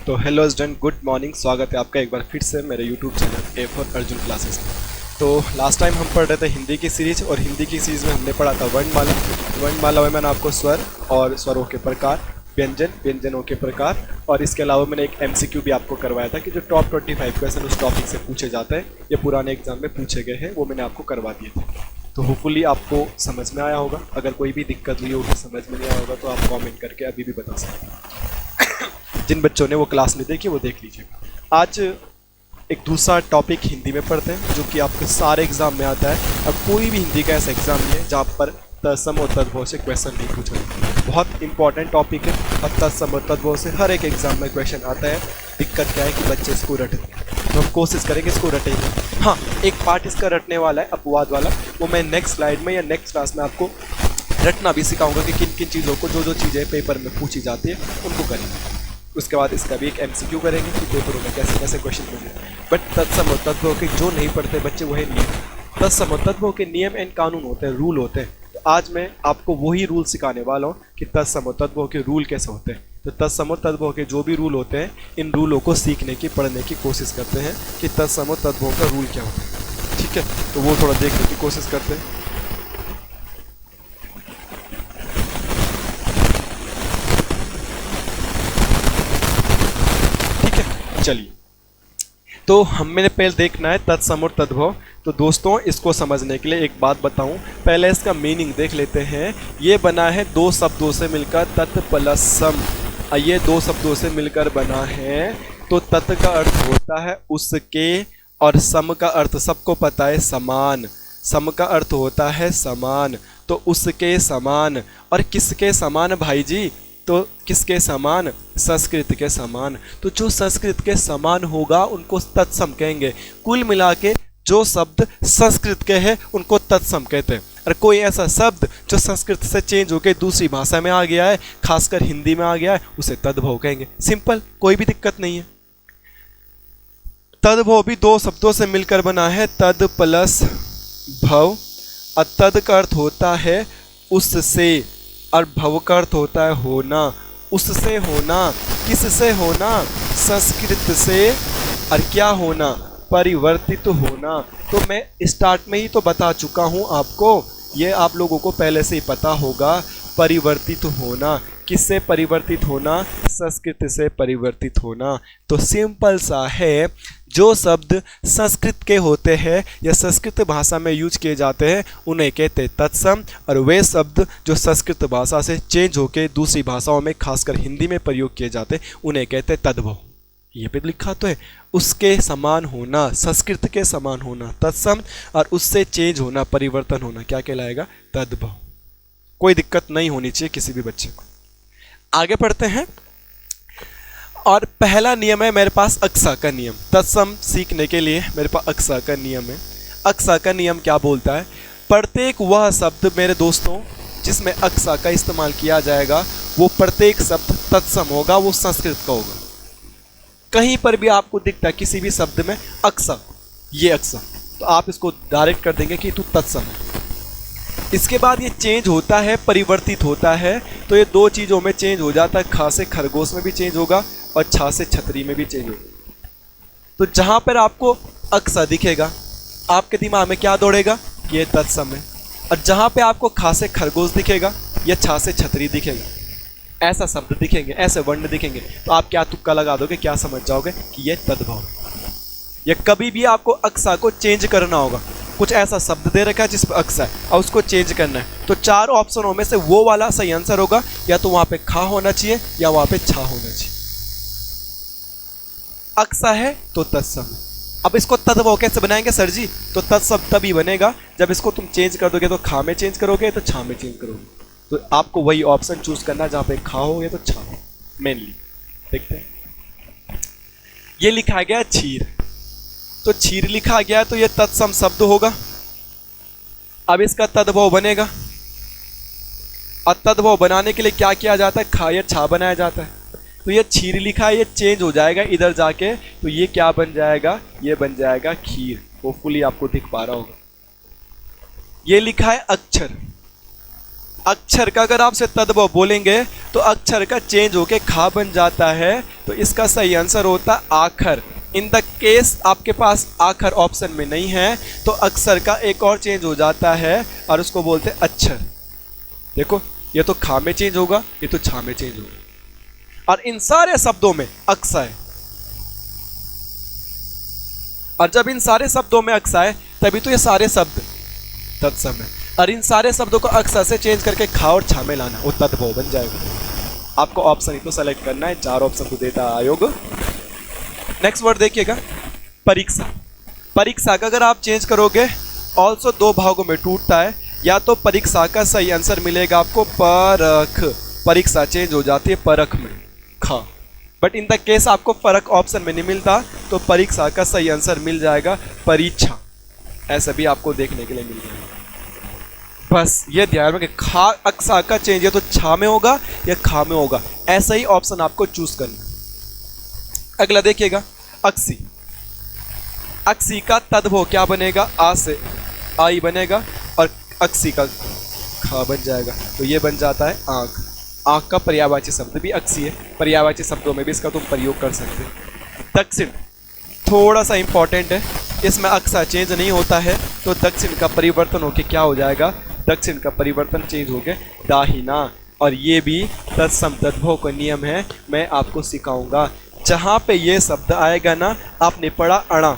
तो hello student, good morning. स्वागत है आपका एक बार फिर से मेरे YouTube channel A for Arjun classes में। तो लास्ट टाइम हम पढ़ रहे थे हिंदी की सीरीज, और हिंदी की सीरीज में हमने पढ़ा था वर्णमाला। वर्णमाला में मैंने आपको स्वर और स्वरों के प्रकार, व्यंजन, व्यंजनों के प्रकार, और इसके अलावा मैंने एक MCQ भी आपको करवाया था कि जो टॉप 25 क्वेश्चन उस टॉपिक से पूछे जाते हैं, ये पुराने एग्जाम में पूछे गए हैं, वो मैंने आपको करवा दिए थे। तो होपफुली आपको समझ में आया होगा। अगर कोई भी दिक्कत हुई होगी, समझ में नहीं आया होगा, तो आप कमेंट करके अभी भी बता सकते हैं। जिन बच्चों ने वो क्लास नहीं देखी वो देख लीजिएगा। आज एक दूसरा टॉपिक हिंदी में पढ़ते हैं, जो कि आपके सारे एग्जाम में आता है। अब कोई भी हिंदी का ऐसा एग्जाम नहीं है जहाँ पर तत्सम और तद्भव से क्वेश्चन नहीं पूछा जाता। बहुत इंपॉर्टेंट टॉपिक है, और तत्सम और तद्भव से हर एक एग्जाम में क्वेश्चन आता है। दिक्कत क्या है कि बच्चे इसको रटते हैं, तो हम कोशिश करेंगे इसको रटेंगे। हाँ, एक पार्ट इसका रटने वाला है, अपवाद वाला, वो मैं नेक्स्ट स्लाइड में या नेक्स्ट क्लास में आपको रटना भी सिखाऊंगा कि किन किन चीज़ों को, जो चीज़ें पेपर में पूछी जाती है उनको करेंगे। उसके बाद इसका भी एक MCQ करेंगे कि पेपरों में कैसे कैसे क्वेश्चन पूछे। बट तत्सम और तद्भव के जो नहीं पढ़ते बच्चे वही नियम, तत्सम और तद्भव के नियम एंड कानून होते हैं, रूल होते हैं। तो आज मैं आपको वही रूल सिखाने वाला हूँ कि तत्सम और तद्भव के रूल कैसे होते हैं। तो तत्सम और तद्भव के जो भी रूल होते हैं, इन रूलों को सीखने की, पढ़ने की कोशिश करते हैं कि तत्सम और तद्भव का रूल क्या होता है। ठीक है, तो वो थोड़ा देखने की कोशिश करते हैं। चलिए, तो मैंने पहले देखना है तत्सम और तद्भव। तो दोस्तों, इसको समझने के लिए एक बात बताऊं, पहले इसका मीनिंग देख लेते हैं। ये बना है दो शब्दों से मिलकर, तत् प्लस सम। ये दो शब्दों से मिलकर बना है। तो तत् का अर्थ होता है उसके, और सम का अर्थ सबको पता है समान। सम का अर्थ होता है समान, तो उसके समान। और किसके समान भाई जी? तो किसके समान? संस्कृत के समान। तो जो संस्कृत के समान होगा उनको तत्सम कहेंगे। कुल मिला के जो शब्द संस्कृत के हैं उनको तत्सम कहते हैं। और कोई ऐसा शब्द जो संस्कृत से चेंज होकर दूसरी भाषा में आ गया है, खासकर हिंदी में आ गया है, उसे तद्भव कहेंगे। सिंपल, कोई भी दिक्कत नहीं है। तद्भव भी दो शब्दों से मिलकर बना है, तद प्लस भव। और तद का अर्थ होता है उससे, और भव का अर्थ होता है होना। उससे होना, किससे होना? संस्कृत से। और क्या होना? परिवर्तित होना। तो मैं स्टार्ट में ही तो बता चुका हूं आपको, ये आप लोगों को पहले से ही पता होगा। परिवर्तित होना, किससे परिवर्तित होना? संस्कृत से परिवर्तित होना। तो सिंपल सा है, जो शब्द संस्कृत के होते हैं या संस्कृत भाषा में यूज किए जाते हैं उन्हें कहते हैं तत्सम, और वे शब्द जो संस्कृत भाषा से चेंज होकर दूसरी भाषाओं में, खासकर हिंदी में प्रयोग किए जाते हैं, उन्हें कहते हैं तद्भव। ये पे लिखा तो है, उसके समान होना, संस्कृत के समान होना तत्सम, और उससे चेंज होना, परिवर्तन होना, क्या कहलाएगा? तद्भव। कोई दिक्कत नहीं होनी चाहिए किसी भी बच्चे को। आगे पढ़ते हैं। और पहला नियम है मेरे पास अक्सा का नियम। तत्सम सीखने के लिए मेरे पास अक्सा का नियम है। अक्सा का नियम क्या बोलता है? प्रत्येक वह शब्द मेरे दोस्तों जिसमें अक्सा का इस्तेमाल किया जाएगा, वो प्रत्येक शब्द तत्सम होगा, वो संस्कृत का होगा। कहीं पर भी आपको दिखता है किसी भी शब्द में अक्सा, ये अक्सा, तो आप इसको डायरेक्ट कर देंगे कि तू तत्सम है। इसके बाद ये चेंज होता है, परिवर्तित होता है। तो ये दो चीज़ों में चेंज हो जाता है, खा से खरगोश में भी चेंज होगा और छा से छतरी में भी चेंज होगा। तो जहाँ पर आपको अक्सा दिखेगा, आपके दिमाग में क्या दौड़ेगा? ये तत्सम है। और जहाँ पे आपको खा से खरगोश दिखेगा या छा से छतरी दिखेगा, ऐसा शब्द दिखेंगे, ऐसे वर्ण दिखेंगे, तो आप क्या तुक्का लगा दोगे, क्या समझ जाओगे कि ये तद्भव। या कभी भी आपको अक्सा को चेंज करना होगा, कुछ ऐसा शब्द दे रखा है जिस पर अक्सा है और उसको चेंज करना है, तो चार ऑप्शनों में से वो वाला सही आंसर होगा। या तो वहां पे खा होना चाहिए या वहां पे छा होना चाहिए। अक्सा है तो तत्सम है। अब इसको तद्भव कैसे बनाएंगे सर जी? तो तत्सम तभी बनेगा जब इसको तुम चेंज कर दोगे, तो खा में चेंज करोगे, तो छा में चेंज करोगे। तो आपको वही ऑप्शन चूज करना जहां पे खा हो या तो छा हो। मेनली देखते हैं, ये लिखा गया क्षीर, तो क्षीर लिखा गया, तो ये तत्सम शब्द होगा। अब इसका तद्भव बनेगा, और तद्भव बनाने के लिए क्या किया जाता है? खा या छा बनाया जाता है। तो ये क्षीर लिखा है, ये चेंज हो जाएगा इधर जाके, तो ये क्या बन जाएगा? ये बन जाएगा खीर। होपफुली आपको दिख पा रहा होगा। ये लिखा है अक्षर, अक्षर का अगर आपसे तद्भव बोलेंगे तो अक्षर का चेंज होके खा बन जाता है, तो इसका सही आंसर होता है आखर। इन द केस आपके पास आखर ऑप्शन में नहीं है तो अक्षर का एक और चेंज हो जाता है और उसको बोलते हैं अक्षर। देखो ये तो खा में चेंज होगा, ये तो छा में चेंज होगा, और इन सारे शब्दों में अक्सा है। और जब इन सारे शब्दों में अक्सा है तभी तो ये सारे शब्द तत्सम है, और इन सारे शब्दों को अक्सा से चेंज करके खा और छा में लाना, वो तद्भव बन जाएगा। आपको ऑप्शन ही तो सेलेक्ट करना है, 4 ऑप्शन को देता है आयोग। नेक्स्ट वर्ड देखिएगा, परीक्षा। परीक्षा का अगर आप चेंज करोगे ऑल्सो 2 भागों में टूटता है, या तो परीक्षा का सही आंसर मिलेगा आपको परख, परीक्षा चेंज हो जाती है परख में खा, बट इन द केस आपको परख ऑप्शन में नहीं मिलता तो परीक्षा का सही आंसर मिल जाएगा परीक्षा, ऐसा भी आपको देखने के लिए मिल जाएगा। बस ये ध्यान में कि खा अक्सा का चेंज या तो छा में होगा या खा में होगा, ऐसा ही ऑप्शन आपको चूज करना। अगला देखिएगा, अक्सी। अक्सी का तद्भव क्या बनेगा, आ से आई बनेगा और अक्सी का खा बन जाएगा, तो ये बन जाता है आंख। आंख का पर्यायवाची शब्द भी अक्सी है, पर्यायवाची शब्दों में भी इसका तुम प्रयोग कर सकते हो। दक्षिण थोड़ा सा इंपॉर्टेंट है, इसमें अक्सा चेंज नहीं होता है, तो दक्षिण का परिवर्तन होके क्या हो जाएगा, दक्षिण का परिवर्तन चेंज होके दाहिना, और ये भी तत्सम तद्भव का नियम है, मैं आपको सिखाऊंगा। जहाँ पे ये शब्द आएगा ना, आपने पढ़ा अणा,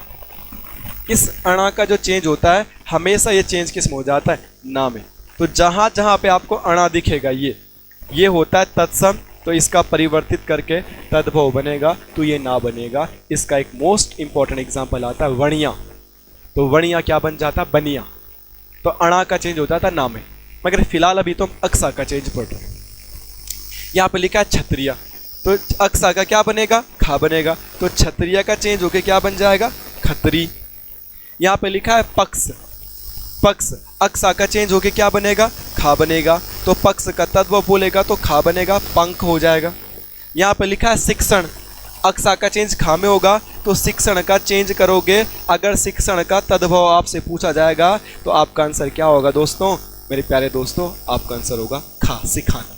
इस अणा का जो चेंज होता है हमेशा ये चेंज किस में हो जाता है, ना में। तो जहाँ जहाँ पे आपको अणा दिखेगा ये होता है तत्सम, तो इसका परिवर्तित करके तद्भव बनेगा, तो ये ना बनेगा। इसका एक मोस्ट इंपॉर्टेंट एग्जाम्पल आता है वणिया, तो वणिया क्या बन जाता है, बनिया, तो अणा का चेंज होता था ना में। मगर फिलहाल अभी तो हम अक्सा का चेंज पढ़ रहे हैं। यहाँ पे लिखा है क्षत्रिय, तो अक्सा का क्या बनेगा, खा बनेगा, तो क्षत्रिय का चेंज होके क्या बन जाएगा, खत्री। यहाँ पे लिखा है पक्ष, पक्ष अक्सा का चेंज होके क्या बनेगा, खा बनेगा, तो पक्ष का तद्भव बोलेगा तो खा बनेगा, पंख हो जाएगा। यहाँ पे लिखा है शिक्षण, अक्सा का चेंज खा में होगा, तो शिक्षण का चेंज करोगे, अगर शिक्षण का तद्भव आपसे पूछा जाएगा तो आपका आंसर क्या होगा दोस्तों, मेरे प्यारे दोस्तों, आपका आंसर होगा खा, सिखाना।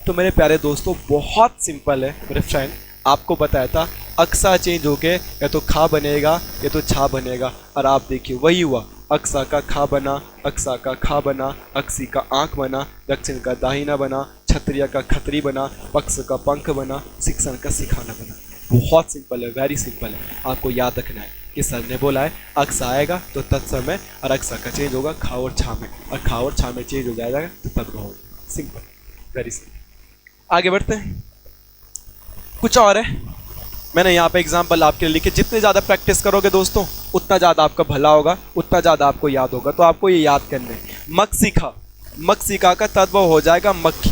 तो मेरे प्यारे दोस्तों बहुत सिंपल है मेरे फ्रेंड, आपको बताया था अक्सा चेंज होके या तो खा बनेगा या तो छा बनेगा, और आप देखिए वही हुआ, अक्सा का खा बना, अक्सा का खा बना, अक्सी का आंख बना, दक्षिण का दाहिना बना, क्षत्रिय का खत्री बना, पक्ष का पंख बना, शिक्षण का सिखाना बना। बहुत सिंपल है, वेरी सिंपल है, आपको याद रखना है कि सर ने बोला है अक्सा आएगा तो तत्सम है, और अक्सा का चेंज होगा खा और छा में, और खा और छा में चेंज हो जाएगा तो तद्भव होगा। Simple, very simple. आगे बढ़ते हैं, कुछ और है, मैंने यहाँ पे एग्जाम्पल आपके लिए लिखे। जितने ज़्यादा प्रैक्टिस करोगे दोस्तों उतना ज़्यादा आपका भला होगा, उतना ज़्यादा आपको याद होगा, तो आपको ये याद करने हैं। मक्सिखा, मक्सिका का तद्भव हो जाएगा मक्खी,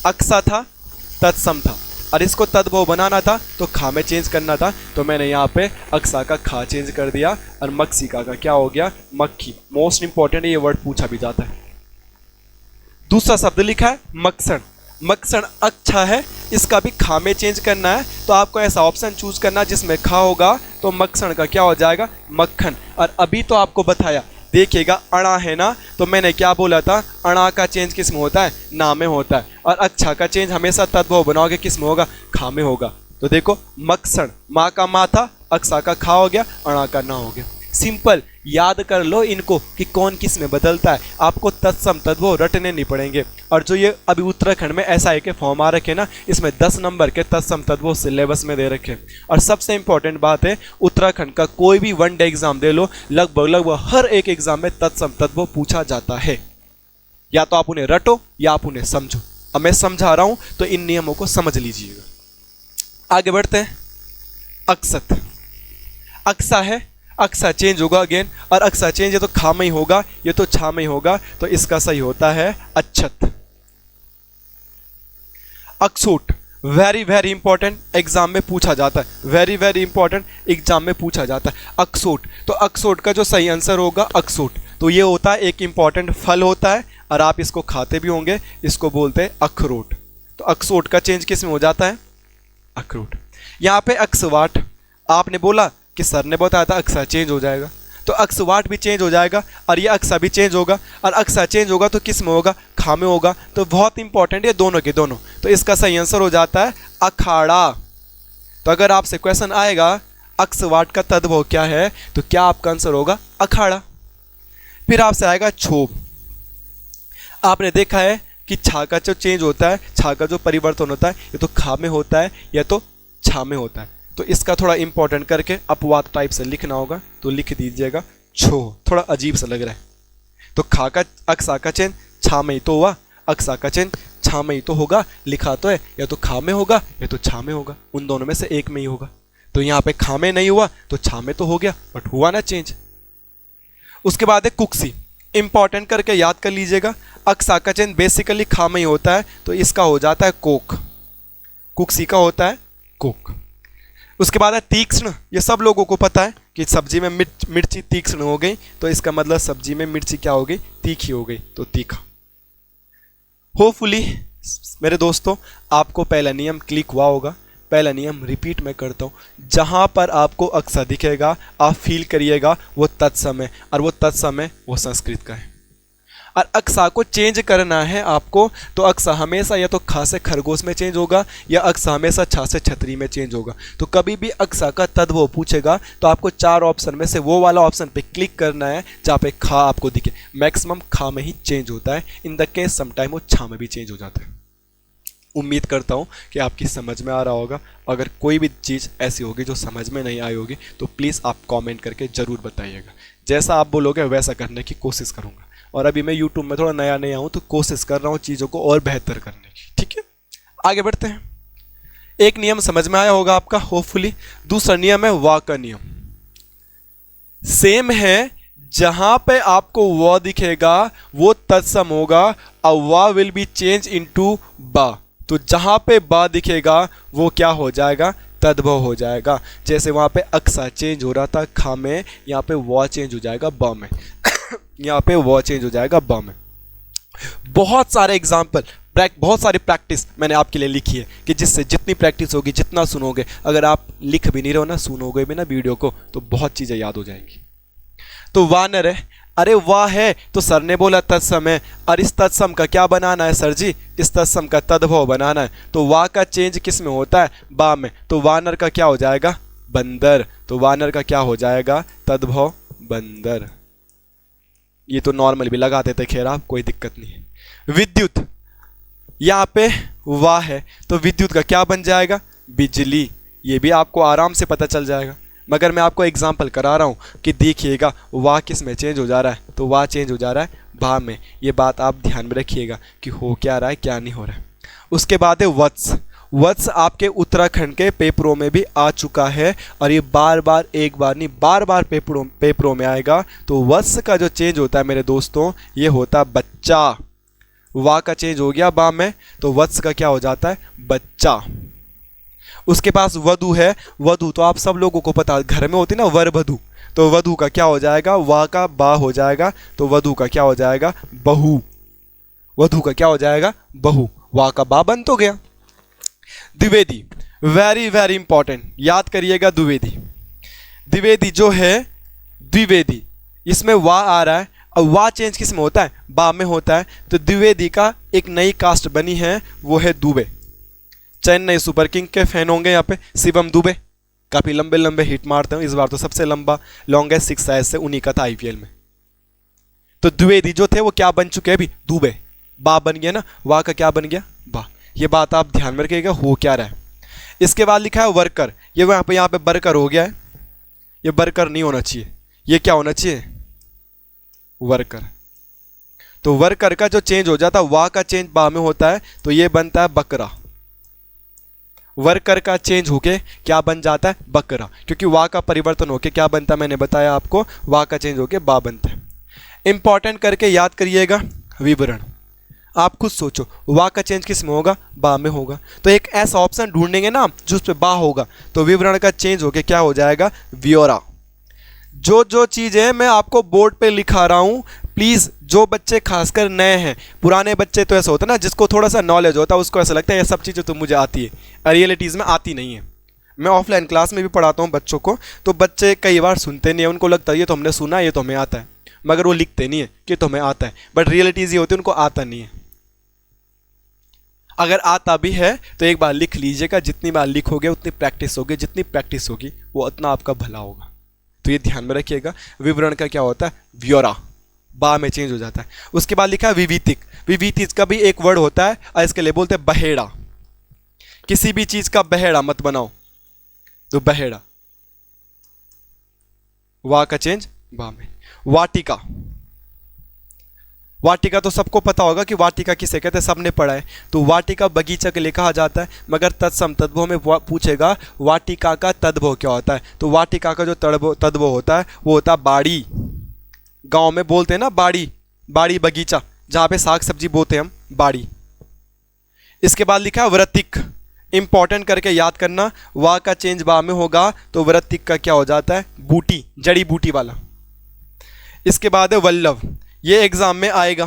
अक्सा था तत्सम था, और इसको तद्भव बनाना था तो खा में चेंज करना था, तो मैंने यहाँ पे अक्सा का खा चेंज कर दिया, और मक्सिका का क्या हो गया, मक्खी। मोस्ट इंपॉर्टेंट ये वर्ड पूछा भी जाता है। दूसरा शब्द लिखा है मक्सण, मक्सण अच्छा है, इसका भी खा में चेंज करना है, तो आपको ऐसा ऑप्शन चूज करना जिसमें खा होगा, तो मक्सण का क्या हो जाएगा, मक्खन। और अभी तो आपको बताया, देखिएगा अणा है ना, तो मैंने क्या बोला था, अणा का चेंज किस में होता है, ना में होता है, और अच्छा का चेंज हमेशा तद्भव बनाओगे किस में होगा, खा में होगा। तो देखो मक्सण, माँ का मा था, अक्सा का खा हो गया, अणा का ना हो गया। सिंपल, याद कर लो इनको कि कौन किस में बदलता है, आपको तत्सम तद्भव रटने नहीं पड़ेंगे। और जो ये अभी उत्तराखंड में ऐसा है कि फॉर्म आ रखे ना, इसमें 10 नंबर के तत्सम तद्भव सिलेबस में दे रखे। और सबसे इंपॉर्टेंट बात है, उत्तराखंड का कोई भी 1 डे एग्जाम दे लो, लगभग हर एक एग्जाम में तत्सम तद्भव पूछा जाता है। या तो आप उन्हें रटो या आप उन्हें समझो। अब मैं समझा रहा हूं तो इन नियमों को समझ लीजिएगा। आगे बढ़ते हैं, अक्सत, अक्सा है, अक्सा चेंज होगा अगेन, और अक्सा चेंज है तो खा में ही होगा, ये तो छा में ही होगा, तो इसका सही होता है अच्छत। अक्सोट, वेरी वेरी इंपॉर्टेंट, एग्जाम में पूछा जाता है, वेरी वेरी इंपॉर्टेंट, एग्जाम में पूछा जाता है अक्सोट। तो अक्सोट का जो सही आंसर होगा अक्सोट, तो ये होता है एक इंपॉर्टेंट फल होता है, और आप इसको खाते भी होंगे, इसको बोलते हैं अखरोट। तो अक्सोट का चेंज किस में हो जाता है, अखरोट। यहाँ पे अक्सवाट, आपने बोला कि सर ने बताया था अक्सा चेंज हो जाएगा, तो अक्सवाट भी चेंज हो जाएगा और ये अक्सा भी चेंज होगा, और अक्सा चेंज होगा तो किस में होगा, खा में होगा। तो बहुत इंपॉर्टेंट है दोनों के दोनों। तो इसका सही आंसर हो जाता है अखाड़ा। तो अगर आपसे क्वेश्चन आएगा अक्सवाट का तद्भव क्या है, तो क्या आपका आंसर होगा अखाड़ा। फिर आपसे आएगा क्षोभ। आपने देखा है कि छा का जो चेंज होता है, छा का जो परिवर्तन होता है, ये तो खा में होता है या तो छा में होता है। तो इसका थोड़ा इंपॉर्टेंट करके अपवाद टाइप से लिखना होगा, तो लिख दीजिएगा क्षोभ। थोड़ा अजीब सा लग रहा है। तो खा का अक्सा का चेंज छा में ही तो हुआ, अक्सा का चेंज छा में ही तो होगा, लिखा तो है या तो खा में होगा या तो छा में होगा, उन दोनों में से एक में ही होगा। तो यहाँ पे खा में नहीं हुआ तो छा में तो हो गया, बट हुआ ना चेंज। उसके बाद है कुक्सी। इंपॉर्टेंट करके याद कर लीजिएगा, अक्सा का चेंज बेसिकली खा में ही होता है, तो इसका हो जाता है कोक। कुक्सी का होता है कोक। उसके बाद है तीक्ष्ण। ये सब लोगों को पता है कि सब्जी में मिर्ची तीक्ष्ण हो गई, तो इसका मतलब सब्जी में मिर्ची क्या हो गई, तीखी हो गई, तो तीखा। होपफुली मेरे दोस्तों आपको पहला नियम क्लिक हुआ होगा। पहला नियम रिपीट मैं करता हूँ, जहाँ पर आपको अक्सा दिखेगा आप फील करिएगा वो तत्सम है, और वो तत्सम है वो संस्कृत का है। और अक्सा को चेंज करना है आपको, तो अक्सा हमेशा या तो खा से खरगोश में चेंज होगा या अक्सा हमेशा छा से छतरी में चेंज होगा। तो कभी भी अक्सा का तद्भव पूछेगा तो आपको 4 ऑप्शन में से वो वाला ऑप्शन पे क्लिक करना है जहाँ पे खा आपको दिखे। मैक्सिमम खा में ही चेंज होता है, इन द केस समटाइम वो छा में भी चेंज हो जाता है। उम्मीद करता हूँ कि आपकी समझ में आ रहा होगा। अगर कोई भी चीज़ ऐसी होगी जो समझ में नहीं आई होगी तो प्लीज़ आप कमेंट करके ज़रूर बताइएगा। जैसा आप बोलोगे वैसा करने की कोशिश करूँगा। और अभी मैं यूट्यूब में थोड़ा नया नया हूँ तो कोशिश कर रहा हूँ चीज़ों को और बेहतर करने की। ठीक है, आगे बढ़ते हैं। एक नियम समझ में आया होगा आपका होपफुली। दूसरा नियम है वा का नियम। सेम है, जहां पे आपको व दिखेगा वो तत्सम होगा और वा विल बी चेंज इनटू बा। तो जहां पे बा दिखेगा वो क्या हो जाएगा, तद्भव हो जाएगा। जैसे वहां पे अक्सा चेंज हो रहा था खा में, यहाँ पे व चेंज हो जाएगा ब में यहाँ पे व चेंज हो जाएगा ब में। बहुत सारे एग्जाम्पल, बहुत सारी प्रैक्टिस मैंने आपके लिए लिखी है कि जिससे जितनी प्रैक्टिस होगी, जितना सुनोगे, अगर आप लिख भी नहीं रहो ना, सुनोगे भी ना वीडियो को, तो बहुत चीज़ें याद हो जाएंगी। तो वानर है, अरे वाह है तो सर ने बोला तत्सम है, और इस तत्सम का क्या बनाना है सर जी, इस तत्सम का तद्भव बनाना है। तो वाह का चेंज किस में होता है, बा में। तो वानर का क्या हो जाएगा, बंदर। तो वानर का क्या हो जाएगा, तद्भव बंदर। ये तो नॉर्मल भी लगाते थे, खैर आप, कोई दिक्कत नहीं है। विद्युत, यहाँ पे वाह है तो विद्युत का क्या बन जाएगा, बिजली। ये भी आपको आराम से पता चल जाएगा, मगर मैं आपको एग्जाम्पल करा रहा हूँ कि देखिएगा वाह किस में चेंज हो जा रहा है, तो वाह चेंज हो जा रहा है भा में। ये बात आप ध्यान में रखिएगा कि हो क्या रहा है क्या नहीं हो रहा है। उसके बाद है वत्स। वत्स आपके उत्तराखंड के पेपरों में भी आ चुका है, और ये बार बार, एक बार नहीं बार बार पेपरों में आएगा। तो वत्स का जो चेंज होता है मेरे दोस्तों, ये होता है बच्चा। वाह का चेंज हो गया बा में, तो वत्स का क्या हो जाता है, बच्चा। उसके पास वधु है। वधु तो आप सब लोगों को पता है, घर में होती ना वर वधु, तो वधु का क्या हो जाएगा, वाह का बा हो जाएगा, तो वधु का क्या हो जाएगा, बहू। वधु का क्या हो जाएगा, बहू। वाह का बा बन तो गया। द्विवेदी, वेरी वेरी इंपॉर्टेंट, याद करिएगा द्विवेदी। द्विवेदी जो है, द्विवेदी, इसमें वाह आ रहा है, और वाह चेंज किस में होता है, बा में होता है। तो द्विवेदी का एक नई कास्ट बनी है, वो है दुबे। चेन्नई सुपर किंग के फैन होंगे यहाँ पे, शिवम दुबे, काफी लंबे लंबे हिट मारते हैं। इस बार तो सबसे लंबा लॉन्गेस्ट 6 साइज से उन्हीं का था आईपीएल में। तो द्विवेदी जो थे वो क्या बन चुके हैं अभी, दुबे। बा बन गया ना, वाह का क्या बन गया, बा। ये बात आप ध्यान में रखिएगा हो क्या रहा है। इसके बाद लिखा है वर्कर। ये यहाँ पे बर्कर हो गया है, ये बर्कर नहीं होना चाहिए, ये क्या होना चाहिए, वर्कर। तो वर्कर का जो चेंज हो जाता है, वाह का चेंज बा में होता है, तो ये बनता है बकरा। वर्कर का चेंज होके क्या बन जाता है, बकरा, क्योंकि वाह का परिवर्तन होके क्या बनता है, मैंने बताया आपको, वाह का चेंज होके बा बनता है। इंपॉर्टेंट करके याद करिएगा, विवरण। आप खुद सोचो, वाह का चेंज किस में होगा, बा में होगा। तो एक ऐसा ऑप्शन ढूंढेंगे ना जिस पे बा होगा, तो विवरण का चेंज होके क्या हो जाएगा, व्योरा। जो चीज़ें मैं आपको बोर्ड पे लिखा रहा हूँ, प्लीज़ जो बच्चे खासकर नए हैं, पुराने बच्चे तो ऐसा होता है ना जिसको थोड़ा सा नॉलेज होता है, उसको ऐसा लगता है ये सब चीज़ें तो मुझे आती है, रियलिटीज़ में आती नहीं है। मैं ऑफलाइन क्लास में भी पढ़ाता हूँ बच्चों को, तो बच्चे कई बार सुनते नहीं है, उनको लगता है ये तो हमने सुना है, ये तो हमें आता है, मगर वो लिखते नहीं है कि तो हमें आता है, बट रियलिटीज ये होती है उनको आता नहीं है। अगर आता भी है तो एक बार लिख लीजिएगा, जितनी बार लिखोगे उतनी प्रैक्टिस होगी, जितनी प्रैक्टिस होगी वो उतना आपका भला होगा। तो ये ध्यान में रखिएगा। विवरण का क्या होता है, ब्यौरा, बा में चेंज हो जाता है। उसके बाद लिखा है विवितिक। विवितिक का भी एक वर्ड होता है और इसके लिए बोलते हैं बहेड़ा। किसी भी चीज का बहेड़ा मत बनाओ, तो बहेड़ा, वा का चेंज बा में। वाटिका, वाटिका तो सबको पता होगा कि वाटिका किसे कहते हैं, सबने पढ़ा है। तो वाटिका बगीचा के लिए कहा जाता है, मगर तत्सम तद्भव में पूछेगा वाटिका का तद्भव क्या होता है। तो वाटिका का जो तद्भव होता है वो होता है बाड़ी। गांव में बोलते हैं ना बाड़ी, बाड़ी बगीचा, जहां पे साग सब्जी बोते हैं हम, बाड़ी। इसके बाद लिखा है वृत्तिक। इंपॉर्टेंट करके याद करना, वा का चेंज बा में होगा तो वृत्तिक का क्या हो जाता है, बूटी, जड़ी बूटी वाला। इसके बाद है वल्लभ। ये एग्जाम में आएगा,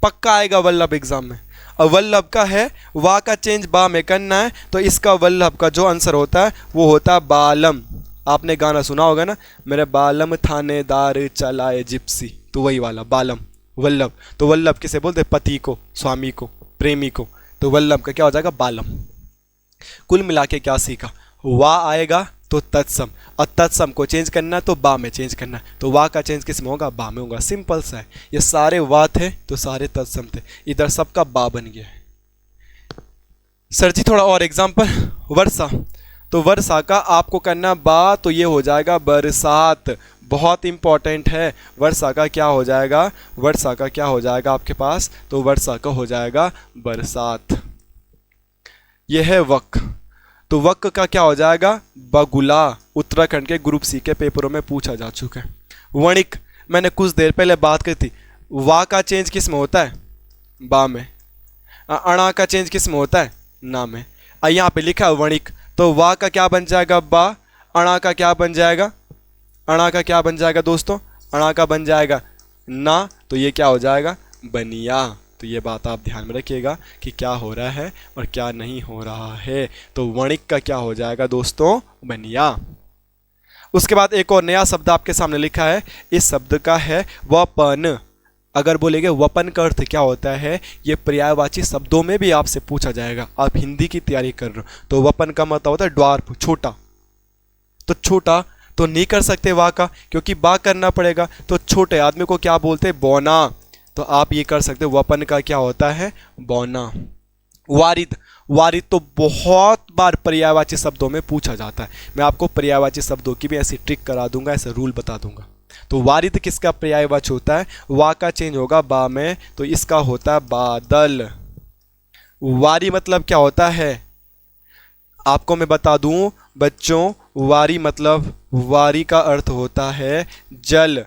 पक्का आएगा वल्लभ एग्जाम में। और वल्लभ का है वा का चेंज बा में करना है, तो इसका वल्लभ का जो आंसर होता है वो होता है बालम। आपने गाना सुना होगा ना, मेरे बालम थानेदार चलाए जिप्सी, तो वही वाला बालम, वल्लभ। तो वल्लभ किसे बोलते, पति को, स्वामी को, प्रेमी को। तो वल्लभ का क्या हो जाएगा, बालम। कुल मिला के क्या सीखा, वा आएगा तो तत्सम, और तत्सम को चेंज करना तो बा में चेंज करना। तो वा का चेंज किस में होगा, बा में होगा। सिंपल सा है। ये सारे वा थे तो सारे तत्सम थे, इधर सबका बा बन गया है। सर जी थोड़ा और एग्जाम्पल, वर्षा। तो वर्षा का आपको करना बा, तो ये हो जाएगा बरसात। बहुत इंपॉर्टेंट है। वर्षा का क्या हो जाएगा, वर्षा का क्या हो जाएगा आपके पास, तो वर्षा का हो जाएगा बरसात। यह है वक। तो वक का क्या हो जाएगा, बगुला। उत्तराखंड के ग्रुप सी के पेपरों में पूछा जा चुका है। वणिक, मैंने कुछ देर पहले बात की थी, वा का चेंज किस में होता है, बा में। अणा का चेंज किस में होता है, ना में। यहाँ पे लिखा है वणिक, तो वा का क्या बन जाएगा, बा। अणा का क्या बन जाएगा, अणा का क्या बन जाएगा दोस्तों, अणा का बन जाएगा ना। तो ये क्या हो जाएगा, बनिया। तो ये बात आप ध्यान में रखिएगा कि क्या हो रहा है और क्या नहीं हो रहा है। तो वणिक का क्या हो जाएगा दोस्तों, बनिया। उसके बाद एक और नया शब्द आपके सामने लिखा है। इस शब्द का है वपन। अगर बोलेंगे वपन का अर्थ क्या होता है, ये पर्यायवाची शब्दों में भी आपसे पूछा जाएगा। आप हिंदी की तैयारी कर रहे हो तो वपन का मतलब होता है ड्वार्फ, छोटा। तो छोटा तो नहीं कर सकते वा का, क्योंकि बा करना पड़ेगा। तो छोटे आदमी को क्या बोलते हैं, बौना। तो आप ये कर सकते हो, वपन का क्या होता है, बौना। वारिद, वारिद तो बहुत बार पर्यायवाची शब्दों में पूछा जाता है। मैं आपको पर्यायवाची शब्दों की भी ऐसी ट्रिक करा दूंगा, ऐसे रूल बता दूंगा। तो वारिद किसका पर्यायवाची होता है, वा का चेंज होगा बा में, तो इसका होता है बादल। वारी मतलब क्या होता है, आपको मैं बता दूं बच्चों, वारी मतलब, वारी का अर्थ होता है जल।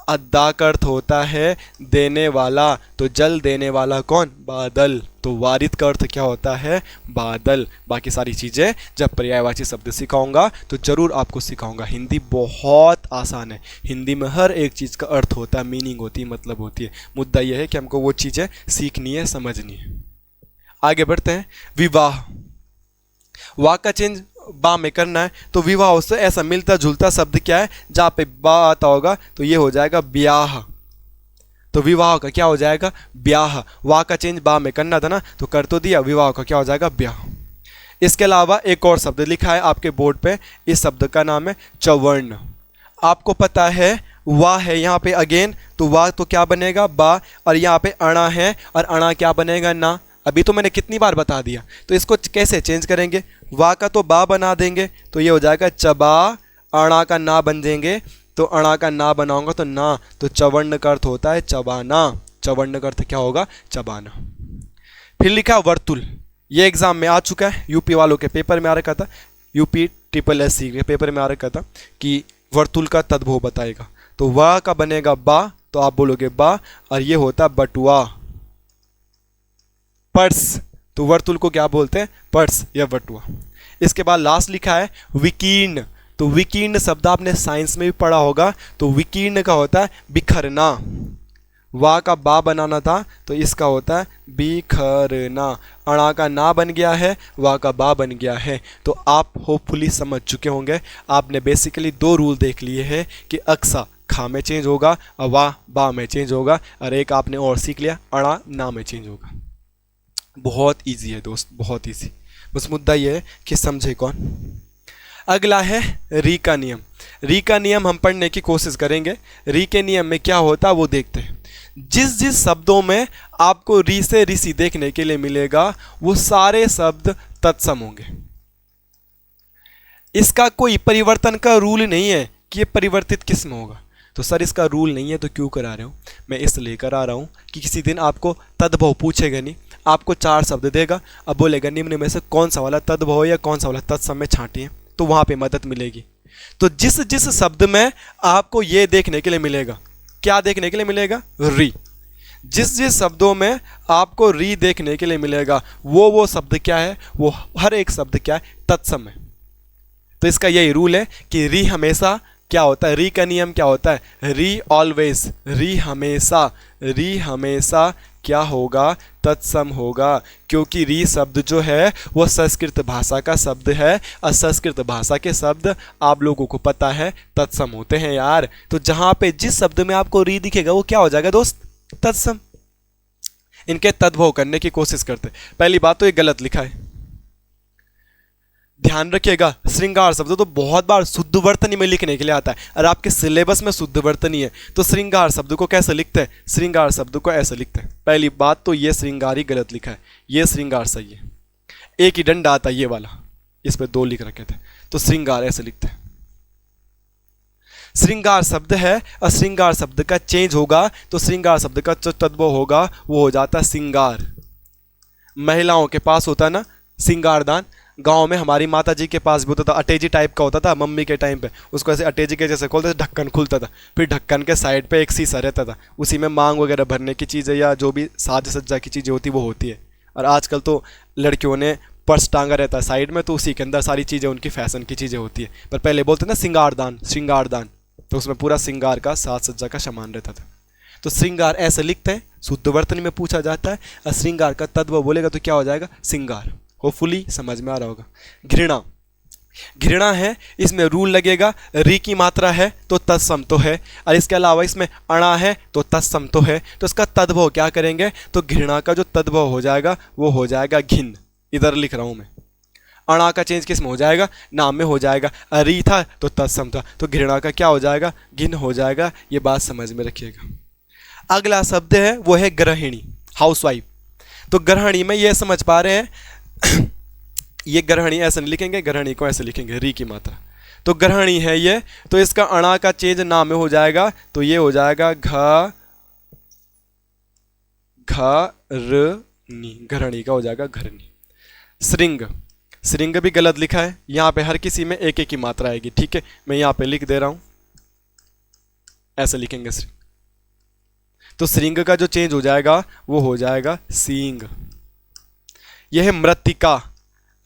अद्दा का अर्थ होता है देने वाला। तो जल देने वाला कौन, बादल। तो वारिद का अर्थ क्या होता है, बादल। बाकी सारी चीज़ें जब पर्यायवाची शब्द सिखाऊंगा तो जरूर आपको सिखाऊंगा। हिंदी बहुत आसान है। हिंदी में हर एक चीज़ का अर्थ होता है, मीनिंग होती है, मतलब होती है। मुद्दा यह है कि हमको वो चीज़ें सीखनी है, समझनी है। आगे बढ़ते हैं। विवाह, वा का चेंज बा में करना है। तो विवाह से ऐसा मिलता जुलता शब्द क्या है, जहाँ पे बा आता होगा तो ये हो जाएगा ब्याह। तो विवाह का क्या हो जाएगा, ब्याह। वा का चेंज बा में करना था ना, तो कर तो दिया। विवाह का क्या हो जाएगा, ब्याह। इसके अलावा एक और शब्द लिखा है आपके बोर्ड पे, इस शब्द का नाम है चवर्ण। आपको पता है वाह है यहाँ पे अगेन, तो वाह तो क्या बनेगा, बा। और यहाँ पे अणा है, और अणा क्या बनेगा, ना। अभी तो मैंने कितनी बार बता दिया। तो इसको कैसे चेंज करेंगे, वा का तो बा बना देंगे, तो ये हो जाएगा चबा। अणा का ना बन देंगे, तो अणा का ना बनाऊंगा तो ना। तो चवर्ण का अर्थ होता है चबाना। चवर्ण का अर्थ क्या होगा, चबाना। फिर लिखा वर्तुल। ये एग्जाम में आ चुका है, यूपी वालों के पेपर में आ रखा था, यूपी SSSC के पेपर में आ रखा था कि वर्तुल का तद्भव बताएगा। तो वा का बनेगा बा, तो आप बोलोगे बा, और ये होता है बटुआ। पर्स, तो वर्तुल को क्या बोलते हैं, पर्स या बटुआ। इसके बाद लास्ट लिखा है विकीर्ण। तो विकीर्ण शब्द आपने साइंस में भी पढ़ा होगा। तो विकीर्ण का होता है बिखरना। वा का बा बनाना था तो इसका होता है बिखरना। अणा का ना बन गया है, वा का बा बन गया है। तो आप होपफुली समझ चुके होंगे। आपने बेसिकली दो रूल देख लिए हैं कि अक्सा खा में चेंज होगा और वाह बा में चेंज होगा, और एक आपने और सीख लिया अणा ना में चेंज होगा। बहुत इजी है दोस्त, बहुत इजी। बस मुद्दा ये है कि समझे कौन। अगला है री का नियम। री का नियम हम पढ़ने की कोशिश करेंगे। री के नियम में क्या होता है वो देखते हैं। जिस जिस शब्दों में आपको री से ऋषि देखने के लिए मिलेगा वो सारे शब्द तत्सम होंगे। इसका कोई परिवर्तन का रूल नहीं है कि ये परिवर्तित किस में होगा। तो सर इसका रूल नहीं है तो क्यों करा रहे हो? मैं इसलिए करा रहा हूं कि किसी दिन आपको तद्भव पूछेगा नहीं, आपको 4 शब्द देगा, अब बोलेगा निम्न में से कौन सा वाला तद्भव या कौन सा वाला तत्सम में छांटिए, तो वहां पे मदद मिलेगी। तो जिस जिस शब्द में आपको ये देखने के लिए मिलेगा, क्या देखने के लिए मिलेगा? री। जिस जिस शब्दों में आपको री देखने के लिए मिलेगा वो शब्द क्या है? वो हर एक शब्द क्या है? तत्सम है। तो इसका यही रूल है कि री हमेशा क्या होता है? री का नियम क्या होता है? री ऑलवेज, री हमेशा, री हमेशा क्या होगा? तत्सम होगा। क्योंकि री शब्द जो है वो संस्कृत भाषा का शब्द है, और संस्कृत भाषा के शब्द आप लोगों को पता है तत्सम होते हैं यार। तो जहां पे जिस शब्द में आपको री दिखेगा वो क्या हो जाएगा दोस्त? तत्सम। इनके तद्भव करने की कोशिश करते। पहली बात तो ये गलत लिखा है, ध्यान रखिएगा। श्रृंगार शब्द तो बहुत बार शुद्ध वर्तनी में लिखने के लिए आता है, और आपके सिलेबस में शुद्ध वर्तनी है। तो श्रृंगार शब्द को कैसे लिखते हैं? श्रृंगार शब्द को ऐसे लिखते हैं। पहली बात तो ये श्रृंगार ही गलत लिखा है, ये श्रृंगार सही है। एक ही डंडा आता है ये वाला, इस पे 2 लिख रखे थे, तो श्रृंगार ऐसे लिखते हैं। श्रृंगार शब्द है, और श्रृंगार शब्द का चेंज होगा तो श्रृंगार शब्द का जो तद्भव होगा वो हो जाता है श्रृंगार। महिलाओं के पास होता है ना श्रृंगारदान, गांव में हमारी माता जी के पास भी होता था, अटेजी टाइप का होता था मम्मी के टाइम पे, उसको ऐसे अटेजी के जैसे खोलते थे, ढक्कन खुलता था, फिर ढक्कन के साइड पे एक शीशा रहता था, उसी में मांग वगैरह भरने की चीज़ें या जो भी साज सज्जा की चीज़ें होती वो होती है। और आजकल तो लड़कियों ने पर्स टांगा रहता है साइड में, तो उसी के अंदर सारी चीज़ें उनकी फैशन की चीज़ें होती है। पर पहले बोलते ना श्रृंगारदान, श्रृंगारदान, तो उसमें पूरा श्रृंगार का साज सज्जा का सामान रहता था। तो श्रृंगार ऐसे लिखते हैं, शुद्ध वर्तनी में पूछा जाता है, और श्रृंगार का तद्भव बोलेगा तो क्या हो जाएगा? श्रृंगार। होपफुली समझ में आ रहा होगा। घृणा, घृणा है, इसमें रूल लगेगा री की मात्रा है तो तत्सम तो है, और इसके अलावा इसमें अणा है तो तत्सम तो है। तो इसका तद्भव क्या करेंगे? तो घृणा का जो तद्भव हो जाएगा वो हो जाएगा घिन। इधर लिख रहा हूं मैं। अणा का चेंज किस में हो जाएगा? नाम में हो जाएगा। री था तो तत्सम था, तो घृणा का क्या हो जाएगा? घिन हो जाएगा। ये बात समझ में रखिएगा। अगला शब्द है वो है गृहिणी, हाउसवाइफ। तो गृहिणी में ये समझ पा रहे हैं ये गृहिणी ऐसे नहीं लिखेंगे, गृहिणी को ऐसे लिखेंगे री की मात्रा। तो गृहिणी है ये, तो इसका अणा का चेंज नाम में हो जाएगा, तो ये हो जाएगा घ घरनी, गृहिणी का हो जाएगा घरनी। श्रृंग, श्रृंग भी गलत लिखा है, यहां पे हर किसी में एक एक की मात्रा आएगी। ठीक है, मैं यहां पे लिख दे रहा हूं, ऐसे लिखेंगे श्रृंग। तो श्रृंग का जो चेंज हो जाएगा वो हो जाएगा सींग। यह है मृत्तिका,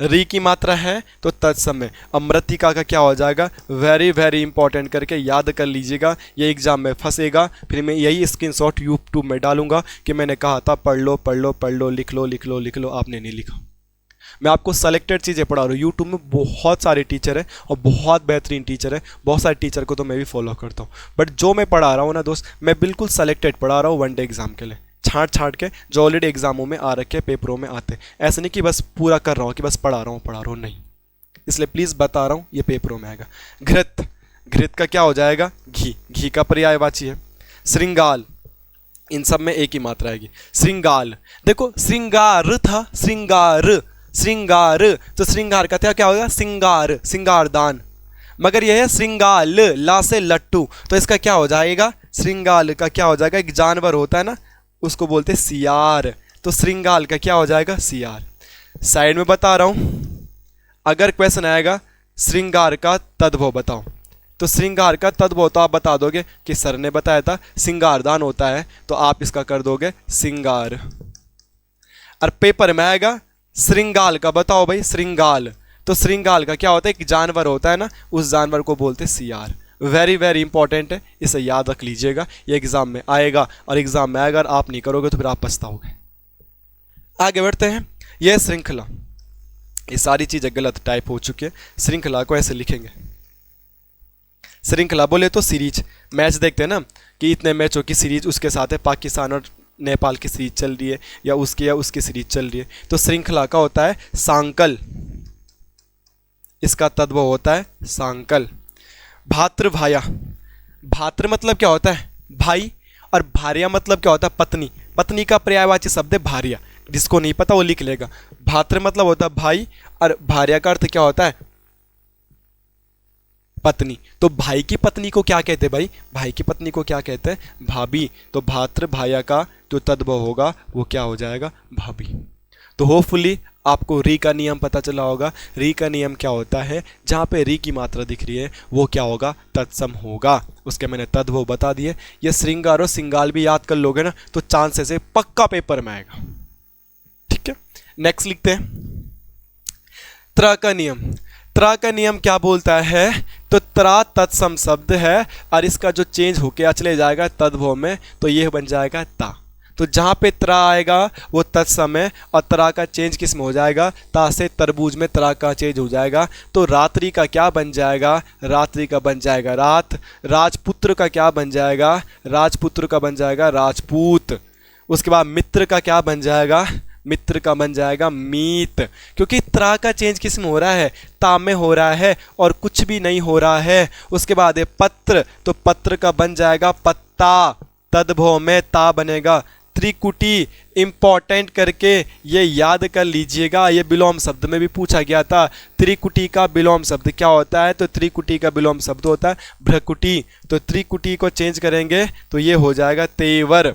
री की मात्रा है तो तत्सम है। अब मृत्तिका का क्या हो जाएगा? वेरी वेरी इंपॉर्टेंट करके याद कर लीजिएगा, ये एग्जाम में फंसेगा। फिर मैं यही स्क्रीनशॉट यूट्यूब में डालूंगा कि मैंने कहा था पढ़ लो पढ़ लो पढ़ लो, लिख लो लिख लो लिख लो, आपने नहीं लिखा। मैं आपको सेलेक्टेड चीज़ें पढ़ा रहा हूँ। यूट्यूब में बहुत सारे टीचर हैं और बहुत बेहतरीन टीचर है, बहुत सारे टीचर को तो मैं भी फॉलो करता हूँ, बट जो मैं पढ़ा रहा हूँ ना दोस्त, मैं बिल्कुल सेलेक्टेड पढ़ा रहा हूँ वनडे एग्जाम के लिए, छांट छांट के जो ऑलरेडी एग्जामों में आ रखे पेपरों में आते। ऐसे नहीं कि बस पूरा कर रहा हूँ कि बस पढ़ा रहा हूँ, नहीं। इसलिए प्लीज़ बता रहा हूँ ये पेपरों में आएगा। घृत, घृत का क्या हो जाएगा? घी, घी का पर्यायवाची है। श्रृंगाल, इन सब में एक ही मात्रा आएगी। श्रृंगाल, देखो श्रृंगार था, श्रृंगार, श्रृंगार, तो श्रृंगार का क्या होगा? श्रृंगार, श्रृंगारदान। मगर यह है श्रृंगाल, ला से लट्टू, तो इसका क्या हो जाएगा? श्रृंगाल का क्या हो जाएगा? एक जानवर होता है ना, उसको बोलते हैं सियार, तो श्रृंगाल का क्या हो जाएगा? सियार। साइड में बता रहा हूं, अगर क्वेश्चन आएगा श्रृंगार का तद्भव बताओ, तो श्रृंगार का तद्भव तो आप बता दोगे कि सर ने बताया था श्रृंगारदान होता है, तो आप इसका कर दोगे श्रृंगार। और पेपर में आएगा श्रृंगाल का बताओ भाई, श्रृंगाल, तो श्रृंगाल का क्या होता है? एक जानवर होता है ना, उस जानवर को बोलते सियार। वेरी वेरी इंपॉर्टेंट है, इसे याद रख लीजिएगा, ये एग्जाम में आएगा, और एग्जाम में अगर आप नहीं करोगे तो फिर आप पछताओगे। आगे बढ़ते हैं। यह श्रृंखला, ये सारी चीजें गलत टाइप हो चुकी है। श्रृंखला को ऐसे लिखेंगे, श्रृंखला बोले तो सीरीज, मैच देखते हैं ना कि इतने मैचों की सीरीज, उसके साथ है पाकिस्तान और नेपाल की सीरीज चल रही है, या उसकी सीरीज चल रही है। तो श्रृंखला का होता है सांकल, इसका तद्भव होता है सांकल। भातृभाया, भातृ मतलब क्या होता है भाई, और भार्या मतलब क्या होता है पत्नी। पत्नी का पर्यायवाची शब्द है भार्या, जिसको नहीं पता वो लिख लेगा। भातृ मतलब होता है भाई, और भार्या का अर्थ क्या होता है पत्नी। तो भाई की पत्नी को क्या कहते हैं भाई, भाई की पत्नी को क्या कहते हैं भाभी। तो भातृ भाया का जो तद्भव होगा वो क्या हो जाएगा भाभी। तो होपफुली आपको री का नियम पता चला होगा। री का नियम क्या होता है, जहाँ पे री की मात्रा दिख रही है वो क्या होगा तत्सम होगा। उसके मैंने तद्भव बता दिए। ये श्रृंगार और सिंगाल भी याद कर लोगे ना तो चांसेस है पक्का पेपर में आएगा। ठीक है, नेक्स्ट लिखते हैं। त्रा का नियम, त्रा का नियम क्या बोलता है, तो त्रा तत्सम शब्द है और इसका जो चेंज होके चले जाएगा तद्भव में तो यह बन जाएगा ता। तो जहाँ पे त्रा आएगा वो तत्सम है, और त्रा का चेंज किस में हो जाएगा, ता से तरबूज में त्रा का चेंज हो जाएगा। तो रात्रि का क्या बन जाएगा, रात्रि का बन जाएगा रात। राजपुत्र का क्या बन जाएगा, राजपुत्र का बन जाएगा राजपूत। उसके बाद मित्र का क्या बन जाएगा, मित्र का बन जाएगा मीत। क्योंकि त्रा का चेंज किस में हो रहा है, ता में हो रहा है और कुछ भी नहीं हो रहा है। उसके बाद है पत्र, तो पत्र का बन जाएगा पत्ता, तद्भव में ता बनेगा। त्रिकुटी इंपॉर्टेंट करके ये याद कर लीजिएगा, ये विलोम शब्द में भी पूछा गया था। त्रिकुटी का विलोम शब्द क्या होता है, तो त्रिकुटी का विलोम शब्द होता है भ्रकुटी। तो त्रिकुटी को चेंज करेंगे तो ये हो जाएगा तेवर।